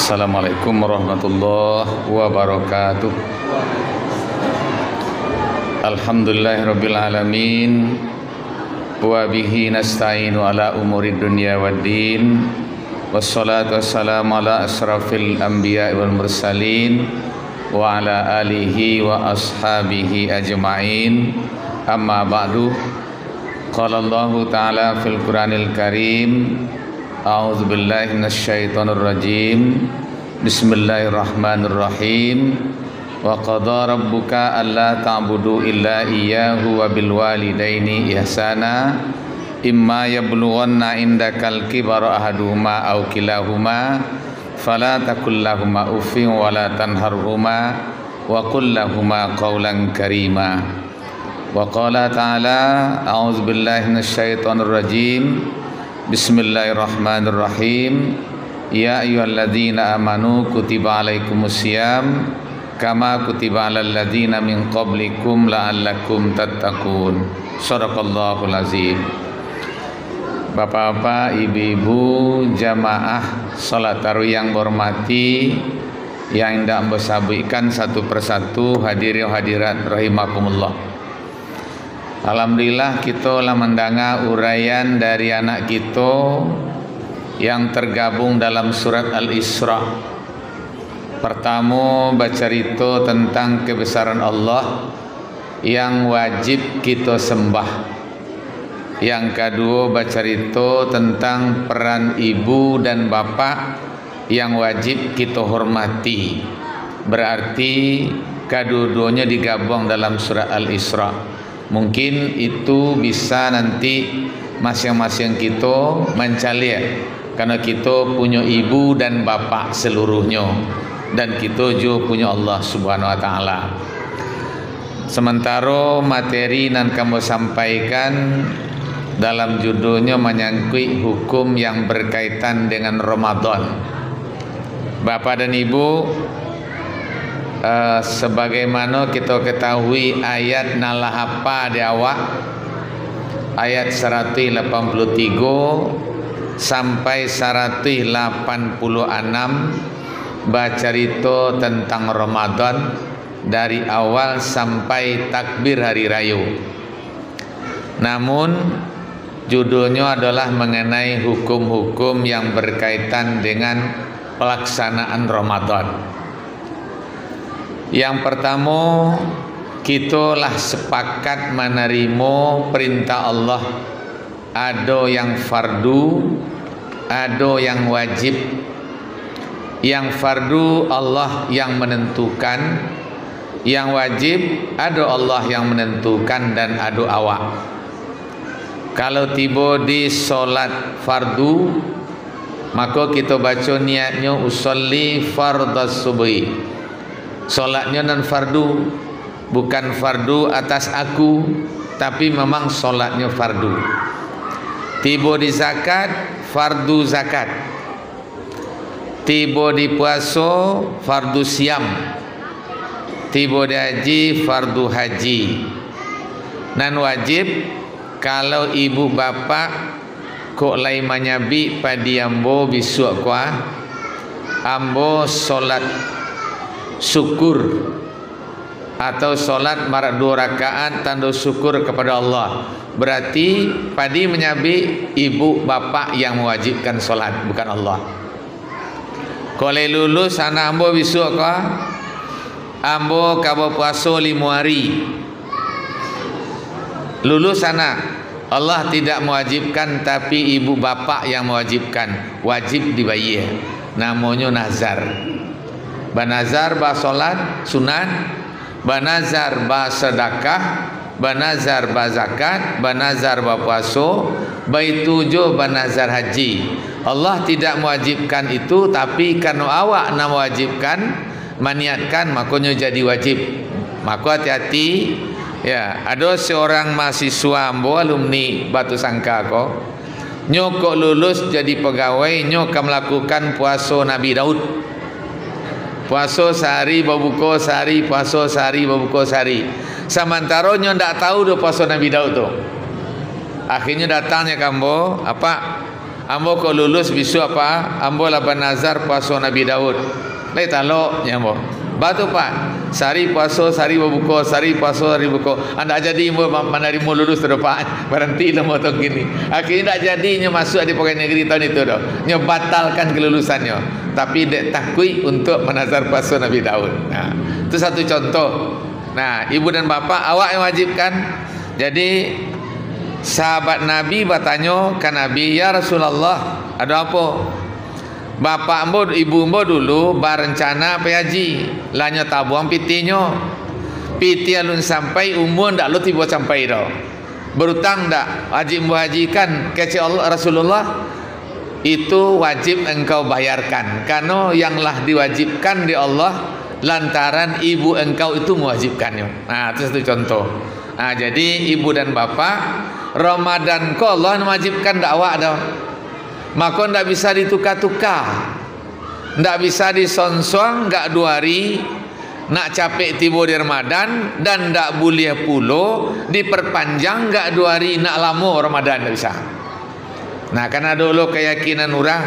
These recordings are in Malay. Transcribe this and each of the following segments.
Assalamualaikum warahmatullahi wabarakatuh. Alhamdulillahirabbil alamin wa bihi nasta'inu ala umurid dunya waddin. Wassalatu wassalamu ala asrafil anbiya'i wal mursalin wa ala alihi wa ashabihi ajma'in. Amma ba'du. Qala Allahu ta'ala fil Qur'anil Karim. A'udzu billahi minasyaitonir rajim. Bismillahirrahmanirrahim. Wa qada rabbuka alla ta'budu illa iyyahu wa bil walidaini ihsana. Imma yablughanna indakal kibara ahaduhuma aw kilahuma fala taqul lahumā uffin wa la tanharhumā wa qul lahumā qawlan karīmā. Wa qala ta'ala a'udzu billahi minasyaitonir rajim. Bismillahirrahmanirrahim. Ya ayyuhalladzina amanu kutiba alaikumusiyam kama kutiba alal ladzina min qablikum la'allakum tattaqun. Shadaqallahul azim. Bapak-bapak, ibu-ibu, jamaah salat tarawih yang hormati, yang hendak memsabuikan satu persatu, hadirin hadirat rahimakumullah. Alhamdulillah kita telah mendengar uraian dari anak kita yang tergabung dalam surat Al-Isra. Pertama bercerita tentang kebesaran Allah yang wajib kita sembah. Yang kedua bercerita tentang peran ibu dan bapa yang wajib kita hormati. Berarti kedua-duanya digabung dalam surat Al-Isra. Mungkin itu bisa nanti masing-masing kita mencari, karena kita punya ibu dan bapa seluruhnya, dan kita juga punya Allah Subhanahu wa taala. Sementara materi yang kamu sampaikan dalam judulnya menyangkut hukum yang berkaitan dengan Ramadan. Bapak dan Ibu, sebagaimana kita ketahui ayat nalahapa di awal ayat 183 sampai 186 bercerita tentang Ramadan dari awal sampai takbir hari raya. Namun judulnya adalah mengenai hukum-hukum yang berkaitan dengan pelaksanaan Ramadan. Yang pertama, kita lah sepakat menerima perintah Allah. Ada yang fardu, ada yang wajib. Yang fardu Allah yang menentukan, yang wajib ada Allah yang menentukan dan ada awak. Kalau tiba di solat fardu, maka kita baca niatnya usolli fardhas subhi. Solatnya non fardu, bukan fardu atas aku, tapi memang solatnya fardu. Tiba di zakat, fardu zakat. Tiba di puasa, fardu siam. Tiba di haji, fardu haji. Dan wajib kalau ibu bapa kok lai manyabi padi ambo bisuk kuah, ambo solat syukur atau solat marak 2 rakaat tanda syukur kepada Allah. Berarti padi menyabi ibu bapa yang mewajibkan solat, bukan Allah. Kalau lulus anak ambo besok kah, ambo kabo puasa 5 hari. Lulus anak, Allah tidak mewajibkan, tapi ibu bapa yang mewajibkan. Wajib dibayar. Namanya nazar. Banazar ba solat sunat, banazar ba sedekah, banazar ba zakat, banazar ba puasa, baitujo banazar haji. Allah tidak mewajibkan itu, tapi karena awak nak mewajibkan, maniatkan, makanya jadi wajib. Maka hati-hati ya. Ada seorang mahasiswa ambo alumni Batu Sangka kok nyokok lulus jadi pegawai, nyok melakukan puasa Nabi Daud. Puasa sehari, berbuka sehari, puasa sehari, berbuka sehari. Sementara nyo ndak tahu do puasa Nabi Daud tu. Akhirnya datangnya kambo, apa? ambo kok lulus bisu apa? Ambo lah bernazar puasa Nabi Daud. Lai talok nyambo. Batu pak, sari puasa, sari berbuka, sari puasa, sari buka. Anda jadi mandari mau lulus terdepan, berhenti lah mau tahun gini. Akhirnya tak jadinya masuk di pegawai negeri tahun itu dah. Nyo batalkan kelulusannya. Tapi dek takui untuk menazar puasa Nabi Daud. Nah, itu satu contoh. Nah, ibu dan bapa awak yang wajibkan. Jadi sahabat Nabi bertanya ke Nabi, ya Rasulullah, ada apa? Bapak ambo, ibu ambo dulu berencana pergi haji. Lanya tabuang pitinyo. Piti alun sampai umur ndak lu tiba sampai dah. Berutang ndak? Wajib hajikan kece Allah Rasulullah. Itu wajib engkau bayarkan. Karena yang lah diwajibkan di Allah lantaran ibu engkau itu mewajibkannya. Nah, itu satu contoh. Nah, jadi ibu dan bapak Ramadan ko Allah mewajibkan dakwah dah. Maka ndak bisa ditukar-tukar, ndak bisa disonsong, nggak 2 hari nak capek tiba di Ramadan, dan ndak boleh pulo diperpanjang nggak 2 hari nak lama Ramadan, ndak bisa. Nah, karena dulu keyakinan orang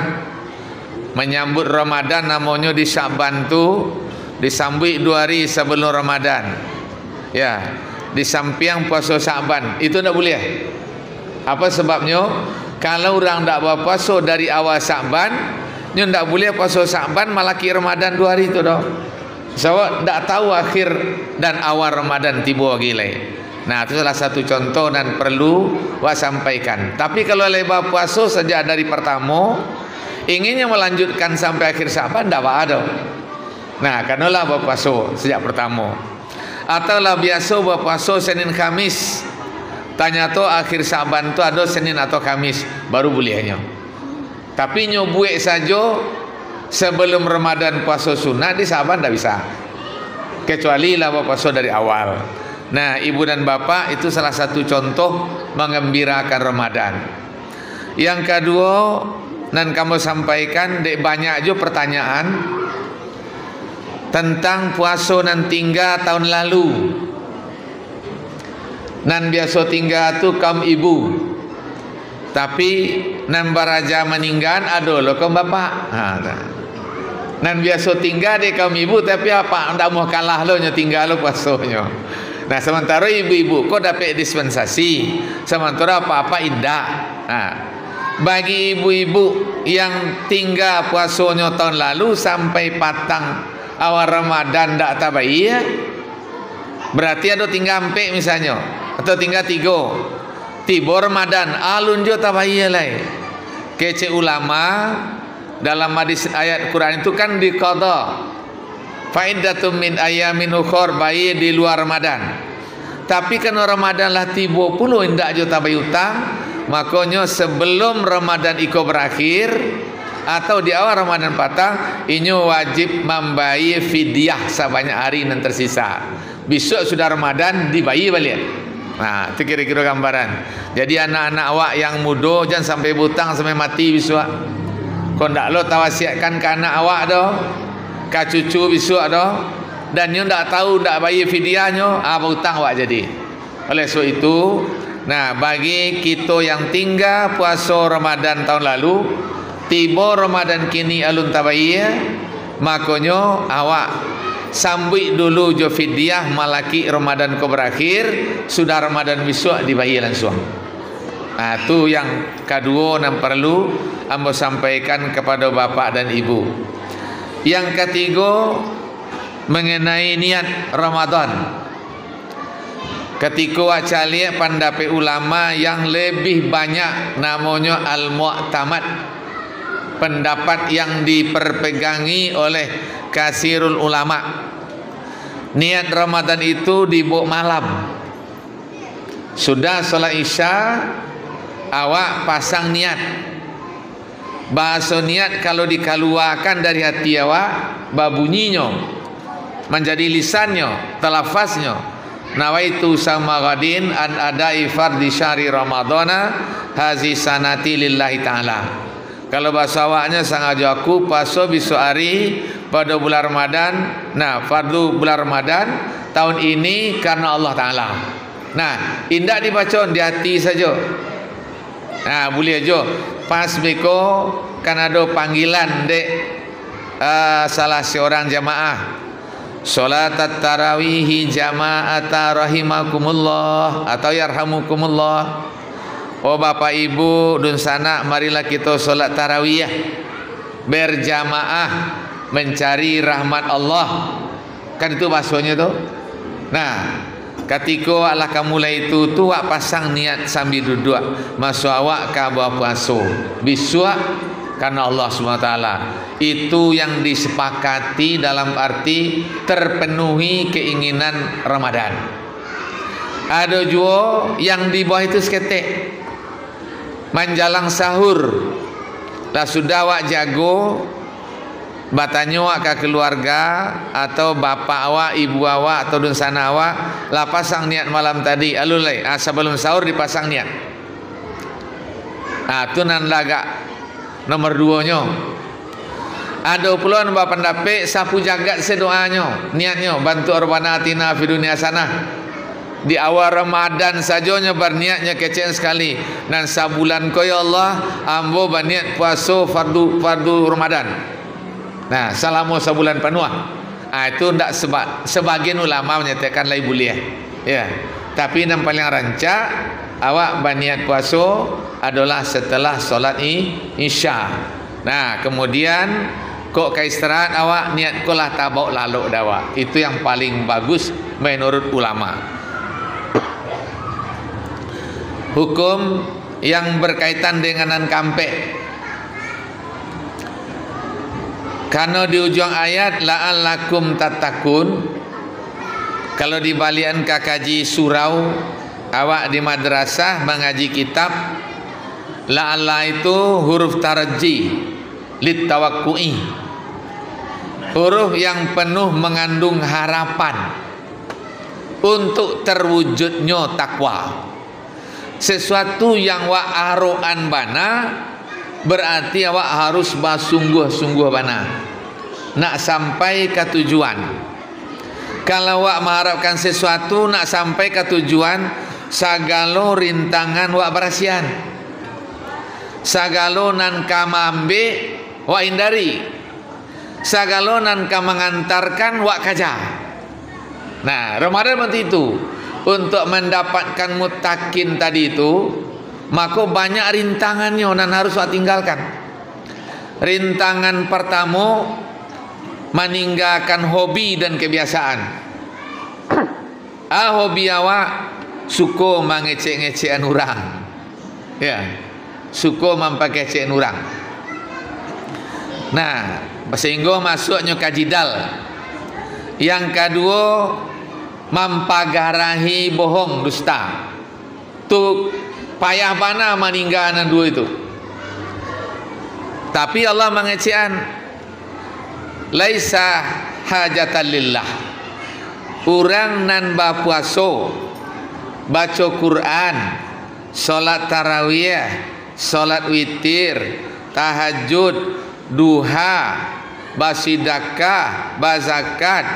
menyambut Ramadan namanya di Syaban tu disambut 2 hari sebelum Ramadan, ya, di samping puasa Syaban itu ndak boleh. Apa sebabnya? Kalau orang tak berpuasa dari awal Syaban, nyo tak boleh puasa Syaban malah ki Ramadan 2 hari itu dah. Sebab tak tahu akhir dan awal Ramadan tiba gile. Nah, itu salah satu contoh dan perlu wak sampaikan. Tapi kalau lebar puasa sejak dari pertama, inginnya melanjutkan sampai akhir Syaban, tak ada. Nah, karenalah berpuasa sejak pertama. Atau lah biasa berpuasa Senin Kamis. Tanya tu akhir Syaban tu ada Senin atau Kamis baru bolehnya. Tapi nyobuek saja sebelum Ramadan puasa sunat di Syaban tak bisa. Kecuali lah puasa dari awal. Nah, ibu dan bapa itu salah satu contoh mengembirakan Ramadan. Yang kedua, dan kamu sampaikan dek banyak jo pertanyaan tentang puasa nan tinggal tahun lalu. Nan biasa tinggal tu kaum ibu, tapi nan baraja meninggal ada lo kaum bapak. Nan biasa tinggal di kaum ibu, tapi apa ndak mau kalah lo nya tinggal lo puasanya. Nah, sementara ibu-ibu kok dapat dispensasi, sementara apa-apa indah. Nah, bagi ibu-ibu yang tinggal puasanya tahun lalu sampai patang awal Ramadan ndak tabai, berarti ada tinggal 4 misalnya, atau tinggal 3 tiba Ramadan alun jo tabayya lai. Kece ulama dalam hadis ayat Quran itu kan diqadha faidatum min ayamin ukhor, bayi di luar Ramadan. Tapi kan Ramadan lah tiba puluh indak jo tabai utang, makanya sebelum Ramadan iko berakhir atau di awal Ramadan patah, ini wajib membayar fidyah sebanyak hari yang tersisa. Besok sudah Ramadan dibayar balik. Nah, itu kira-kira gambaran. Jadi anak-anak awak yang muda jangan sampai butang sampai mati besok. Kau ndak lo tawasiatkan ke anak awak dah, ke cucu besok dah, dan nyo ndak tahu ndak bayar fidyahnya, apa hutang awak jadi. Oleh sebab itu, nah bagi kita yang tinggal puasa Ramadan tahun lalu, tiba Ramadan kini alun tabayya, makanya awak sambut dulu jo fidyah malaki Ramadan ko berakhir, sudah Ramadan besok dibayar langsung. Nah, itu yang kedua yang perlu ambo sampaikan kepada bapak dan ibu. Yang ketiga mengenai niat Ramadan. Ketika wacali pendapat ulama yang lebih banyak namanya al-mu'tamad, pendapat yang diperpegangi oleh kasirul ulama. Niat Ramadan itu dibuat malam. Sudah salat Isya, awak pasang niat. Bahasa niat kalau dikeluarkan dari hati awak, babunyinya menjadi lisannya, telafaznya. Nawaitu sama gadin an adai fardhi syahri ramadana hazi sanati lillahi ta'ala. Kalau bahasa awaknya sengaja aku puasa besok hari pada bulan Ramadan. Nah, fardu bulan Ramadan tahun ini karena Allah Ta'ala. Nah, indah dibaca di hati saja. Nah, boleh aja. pas beko kan ada panggilan dek salah seorang jamaah, salat tarawih jama'ata rahimakumullah atau yarhamukumullah. Oh bapak ibu dun sana, marilah kita solat tarawih berjamaah mencari rahmat Allah. Kan itu bahasanya tuh. Nah, ketika Allah kamulai itu tu wak pasang niat sambil duduk masuk awak ka buah puasa bisua karena Allah SWT. Itu yang disepakati dalam arti terpenuhi keinginan Ramadan. Ada juga yang di bawah itu seketik menjalang sahur lah sudah wak jago batanya awak ke keluarga atau bapak awak, ibu awak atau dun sana awak lah pasang niat malam tadi alulai sebelum sahur dipasang niat. Itu nan laga nomor 2 nya. Ada pula bapak pendapat sapu jagat sedoanya niatnya bantu Rabbana atina fid dunya hasanah. Di awal Ramadan sajonya berniatnya kecil sekali dan sabulan ko ya Allah ambo berniat puasa fardu Ramadan. Nah, selama sebulan penuh. Itu ndak sebagian ulama menyatakan lai boleh. Ya. Tapi yang paling rancak awak berniat puasa adalah setelah solat Isya. Nah, kemudian kok ke istirahat awak niat ko lah tabau lalu dawa. Itu yang paling bagus menurut ulama. Hukum yang berkaitan dengan kampek. Karena di ujung ayat la'allakum tattaqun, kalau di balian kakaji surau awak di madrasah mengaji kitab, la'alla itu huruf tarji lit tawakku'i, huruf yang penuh mengandung harapan untuk terwujudnya takwa. Sesuatu yang wak aroan bana berarti awak harus bersungguh-sungguh bana nak sampai ke tujuan. Kalau wak mengharapkan sesuatu nak sampai ke tujuan, sagalo rintangan wak berasian, sagalo nan kama ambe wak hindari, sagalo nan kama mengantarkan wak kaja. Nah, Ramadan seperti itu. Untuk mendapatkan mutakin tadi itu, maka banyak rintangannya dan harus tinggalkan. Rintangan pertama, meninggalkan hobi dan kebiasaan. Hobi awak suka mengecek-ngecekan orang. Ya, suka mempakecekan orang. Nah, sehingga masuknya kajidal. Yang kedua, mampagarahi bohong dusta. Tu payah bana meninggalkan dua itu. Tapi Allah mengecekan laisa hajatan lillah. Orang nan berpuasa, baca Quran, solat tarawih, solat witir, tahajud, duha, basidakah, bazakat,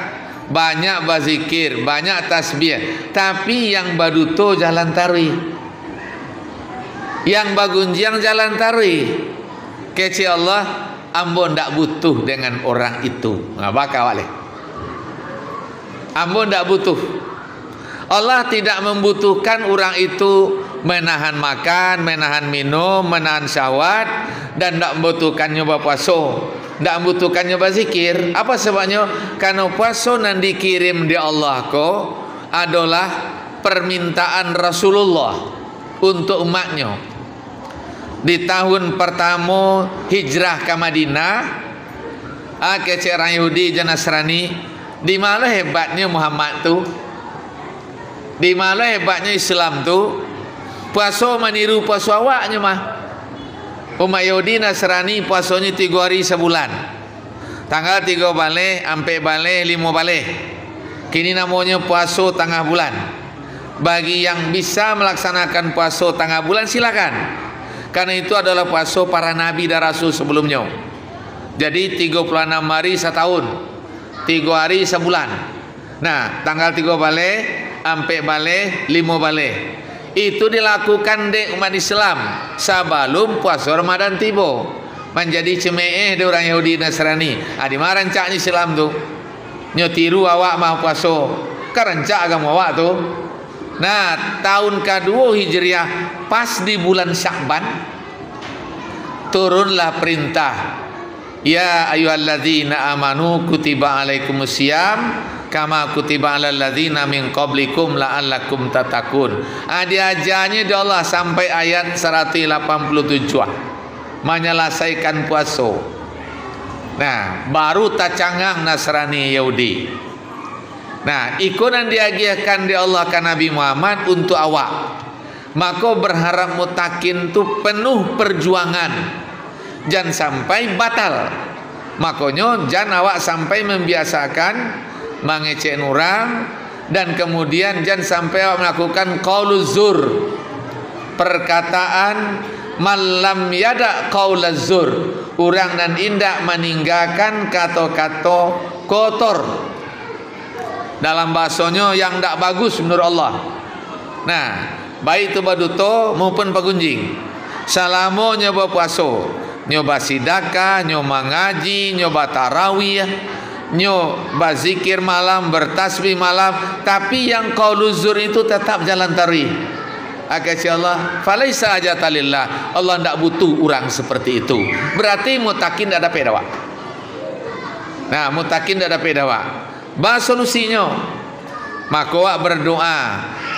banyak berzikir, banyak tasbih, tapi yang baduto jalan tarwi, yang bagunjiang jalan tarwi. Kece Allah, ambo ndak butuh dengan orang itu. Ngapa wale? Ambo ndak butuh. Allah tidak membutuhkan orang itu menahan makan, menahan minum, menahan syahwat, dan ndak membutuhkannya berpuasa. Tidak membutuhkannya berzikir. Apa sebabnya? Karena puasa yang dikirim di Allah ko adalah permintaan Rasulullah untuk umatnya. Di tahun pertama hijrah ke Madinah, kecik orang Yahudi dan Nasrani, di mana hebatnya Muhammad tu, di mana hebatnya Islam tu, puasa meniru puasa awaknya mah. Umat Yahudi Nasrani puasanya 3 hari sebulan. Tanggal 3 balik, sampai balik, 5 balik. Kini namanya puasa tengah bulan. Bagi yang bisa melaksanakan puasa tengah bulan silakan. Karena itu adalah puasa para nabi dan rasul sebelumnya. Jadi 36 hari setahun, 3 hari sebulan. Nah, tanggal 3 balik, sampai balik, 5 balik. Itu dilakukan dek umat Islam sebelum puasa Ramadan tiba. Menjadi cemeeh de orang Yahudi Nasrani. Di mana rancaknya Islam tu? Nyo tiru awak mau puasa. Kan rancak agama awak tu. Nah, tahun kedua Hijriah pas di bulan Sya'ban turunlah perintah, ya ayyuhalladzina amanu kutiba alaikumusiyam kama kutiba alal ladzina min qablikum la'allakum tattaqun. Diajarnya di Allah sampai ayat 187 menyelesaikan puasa. Nah, baru tacangang Nasrani Yahudi. Nah, ikonan diagiahkan di Allah ke Nabi Muhammad untuk awak. Maka berharap mutakin tu penuh perjuangan. Jangan sampai batal. Makanya jangan awak sampai membiasakan mengecek orang, dan kemudian jangan sampai awak melakukan qauluz zur, perkataan malam yada qaulaz zur, orang dan indak meninggalkan kata-kata kotor dalam bahasanya yang tak bagus menurut Allah. Nah, baik itu baduto maupun pagunjing, selama nyoba puasa, nyoba sidakah, nyoba ngaji, nyoba tarawih, nyoba zikir malam, bertasbih malam, tapi yang qauluz zur itu tetap jalan tarawih. Kata Allah, falaisa ajatalillah, Allah tidak butuh orang seperti itu. Berarti mutakin tidak dapat dakwah. Nah, mutakin tidak dapat dakwah. Bah solusinya, maka awak berdoa.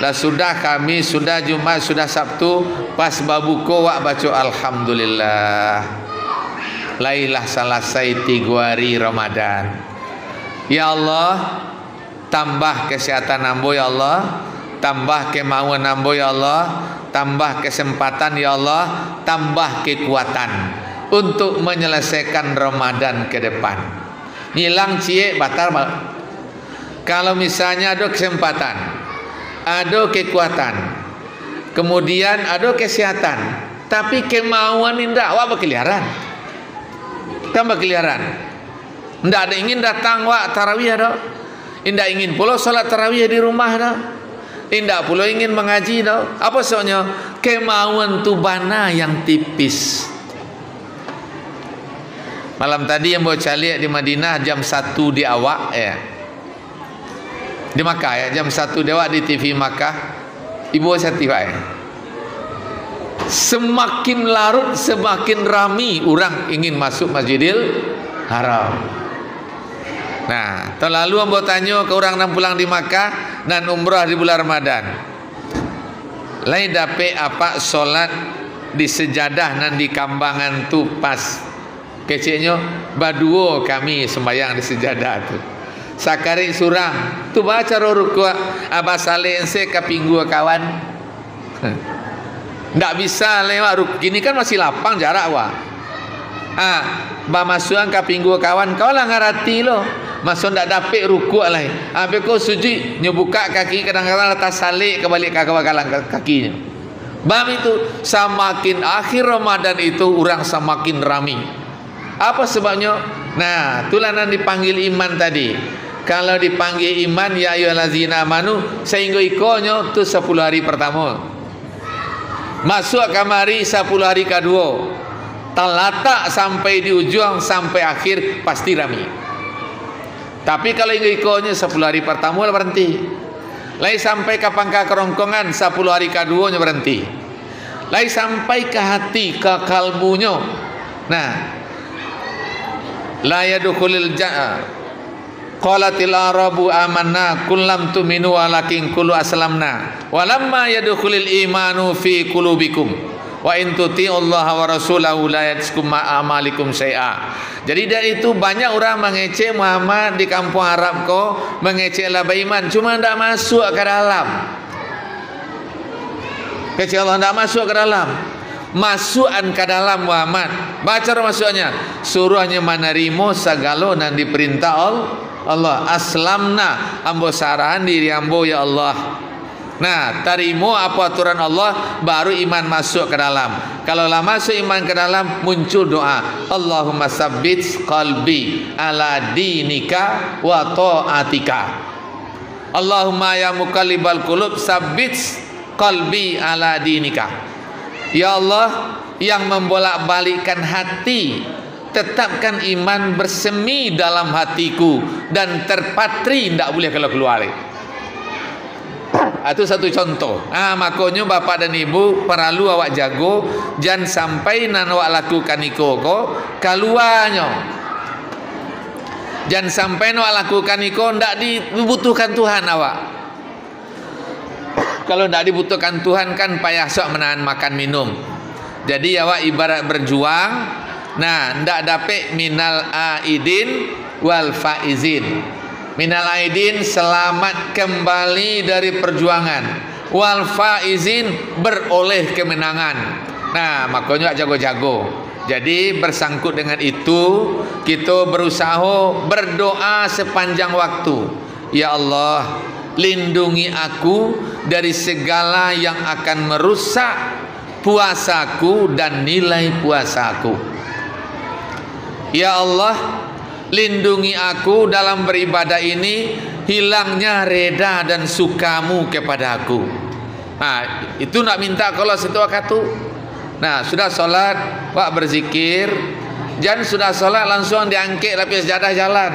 Lah sudah kami sudah Jumat, sudah Sabtu, pas babuko awak baca alhamdulillah. Lailah selesai 3 hari Ramadan. Ya Allah, tambah kesehatan ambo ya Allah, tambah kemauan ambo ya Allah, tambah kesempatan ya Allah, tambah kekuatan untuk menyelesaikan Ramadan ke depan. Hilang cie batal. Kalau misalnya ada kesempatan, ada kekuatan, kemudian ada kesehatan, tapi kemauan indah, awak berkeliaran, tambah keliaran. Tidak ada ingin datang wak tarawih ada, tidak ingin pula salat tarawih di rumah ada, tidak pula ingin mengaji ada. Apa soalnya? Kemauan tu bana yang tipis. Malam tadi yang bawa calik di Madinah jam 1 di awak ya. Di Makkah ya, jam 1 dewak di TV Makkah. Ibu saya tiba ya. Semakin larut semakin ramai orang ingin masuk Masjidil Haram. Nah, terlalu ambo tanya ke orang yang pulang di Makkah dan umrah di bulan Ramadan. Lain dapat apa solat di sejadah dan di kambangan tu pas. Keciknya baduo kami sembahyang di sejadah tu. Sakari surang tu baca rukuk abah saleh se kapinggu kawan. Ndak bisa lewat rukuk gini kan masih lapang jarak wa. Ba masukan kapinggu kawan kau lah ngarati lo. Masuk ndak dapat rukuk lah. Abe kau sujud nyebuka kaki kadang-kadang atas saleh kebalik kalang kakinya. Bam itu semakin akhir Ramadan itu orang semakin ramai. Apa sebabnya? Nah, tulanan dipanggil iman tadi. Kalau dipanggil iman ya ayyuhallazina amanu sehingga ikonyo tu 10 hari pertama. Masuk kamari 10 hari kedua. Terletak sampai di ujung sampai akhir pasti ramai. Tapi kalau ikonyo 10 hari pertama berhenti. Lai sampai ke pangkal kerongkongan 10 hari kedua berhenti. Lai sampai ke hati, ke kalbunya. Nah, la yadkhulul jannah qalatil arabu amanna kullam tu'minu walakin qulu aslamna walamma yadkhulul imanu fi qulubikum wa in tuti'ullaha wa rasulahu la yadkum ma'amalikum syai'a. Jadi dari itu banyak orang mengecek Muhammad di kampung Arab ko, mengecek lah beriman, cuma tidak masuk ke dalam. Kecik Allah tidak masuk ke dalam. Masukan ke dalam Muhammad. Baca masuknya. Suruhnya menerima segala dan diperintah Allah. Aslamna, ambo sarahan diri ambo ya Allah. Nah, terima apa aturan Allah, baru iman masuk ke dalam. Kalau lah masuk iman ke dalam, muncul doa, Allahumma sabbit qalbi ala dinika wa ta'atika. Allahumma ya muqallibal qulub sabbit qalbi ala dinika. Ya Allah yang membolak-balikkan hati, tetapkan iman bersemi dalam hatiku dan terpatri, tidak boleh kalau keluar. Itu satu contoh. Makanya bapak dan ibu perlu awak jago, jangan sampai nan awak lakukan iko ko keluarnya. Jangan sampai awak lakukan iko ndak dibutuhkan Tuhan awak. Kalau ndak dibutuhkan Tuhan kan payah sok menahan makan minum. Jadi awak ibarat berjuang, nah ndak dapat minal aidin wal faizin. Minal aidin selamat kembali dari perjuangan, wal faizin beroleh kemenangan. Nah makanya jago-jago. Jadi bersangkut dengan itu kita berusaha berdoa sepanjang waktu. Ya Allah, lindungi aku dari segala yang akan merusak puasaku dan nilai puasaku. Ya Allah, lindungi aku dalam beribadah ini, hilangnya reda dan sukamu kepada aku. Nah itu nak minta kalau situ waktu. Nah sudah solat, wak berzikir. Jangan sudah solat langsung diangkat lapis jadah jalan.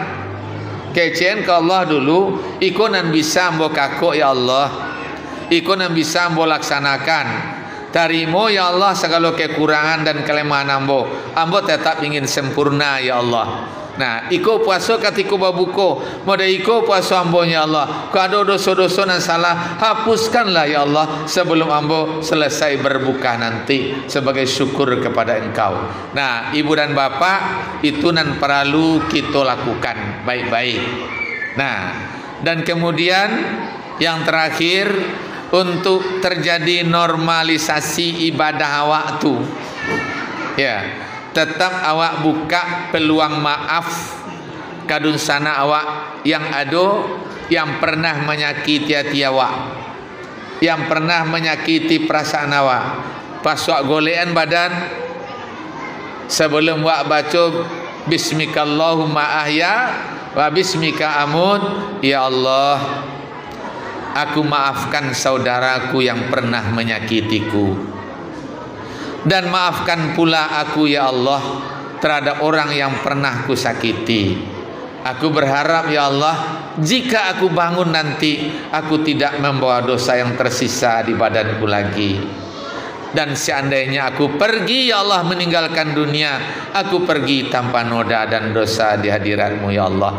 Kecen ke Allah dulu, ikonan bisa ambo kakuk ya Allah, ikonan bisa ambo laksanakan. Tarimo ya Allah segala kekurangan dan kelemahan ambo tetap ingin sempurna ya Allah. Nah, iko puasa ketika babuko, moda iko puasa ambo ya Allah. Kalau ada dosa-dosa dan salah, hapuskanlah ya Allah sebelum ambo selesai berbuka nanti sebagai syukur kepada Engkau. Nah, ibu dan bapak itu nan perlu kita lakukan baik-baik. Nah, dan kemudian yang terakhir, untuk terjadi normalisasi ibadah awak tu, ya. Tetap awak buka peluang maaf kadun sana awak yang ada yang pernah menyakiti hati awak, yang pernah menyakiti perasaan awak. Pas awak golean badan, sebelum awak baca bismikallahumma ahya wa bismika amut, ya Allah aku maafkan saudaraku yang pernah menyakitiku, dan maafkan pula aku ya Allah terhadap orang yang pernah kusakiti. Aku berharap ya Allah jika aku bangun nanti aku tidak membawa dosa yang tersisa di badanku lagi. Dan seandainya aku pergi ya Allah meninggalkan dunia, aku pergi tanpa noda dan dosa di hadiratmu ya Allah.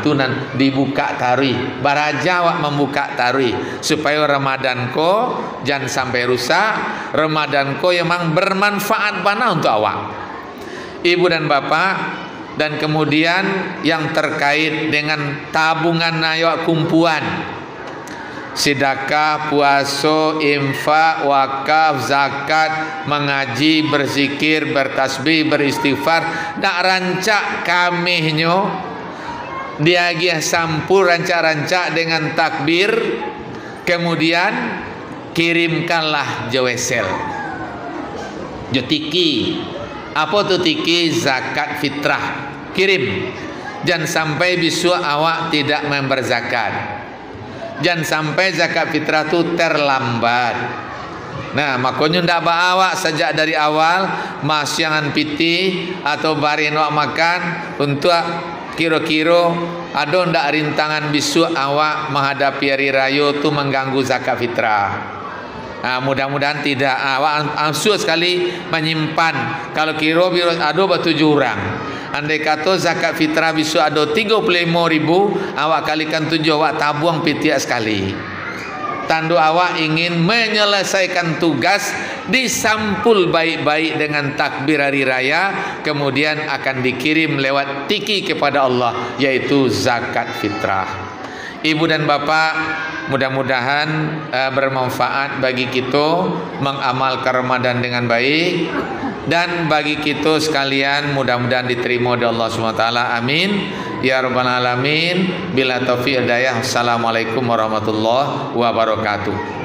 Tunan dibuka tarui, baraja wak membuka tarui supaya Ramadan ko jangan sampai rusak. Ramadan ko memang bermanfaat bana untuk awak, ibu dan bapak. Dan kemudian yang terkait dengan tabungan ayat kumpulan, sedekah, puasa, infak, wakaf, zakat, mengaji, berzikir, bertasbih, beristighfar, nak rancak kamihnya dia gih sampul rancak-rancak dengan takbir, kemudian kirimkanlah jawesel jotiki. Apa tu tiki? Zakat fitrah, kirim. Jangan sampai bisu awak tidak member zakat. Jangan sampai zakat fitrah tu terlambat. Nah, makanya ndak bawa sejak dari awal masyangan piti atau barin awak makan untuk kira-kira ada ndak rintangan bisu awak menghadapi hari raya tu mengganggu zakat fitrah. Mudah-mudahan tidak. Awak ansur sekali menyimpan. Kalau kira ada bertujuh orang, andai kata zakat fitrah bisa ada 35.000, awak kalikan 7, awak tabung pitiak sekali. Tanda awak ingin menyelesaikan tugas, disampul baik-baik dengan takbir hari raya, kemudian akan dikirim lewat tiki kepada Allah, yaitu zakat fitrah. Ibu dan bapak, mudah-mudahan bermanfaat bagi kita mengamalkan Ramadan dengan baik, dan bagi kita sekalian mudah-mudahan diterima oleh Allah SWT. Amin ya rabbal alamin. Bila taufiq hidayah. Assalamualaikum warahmatullahi wabarakatuh.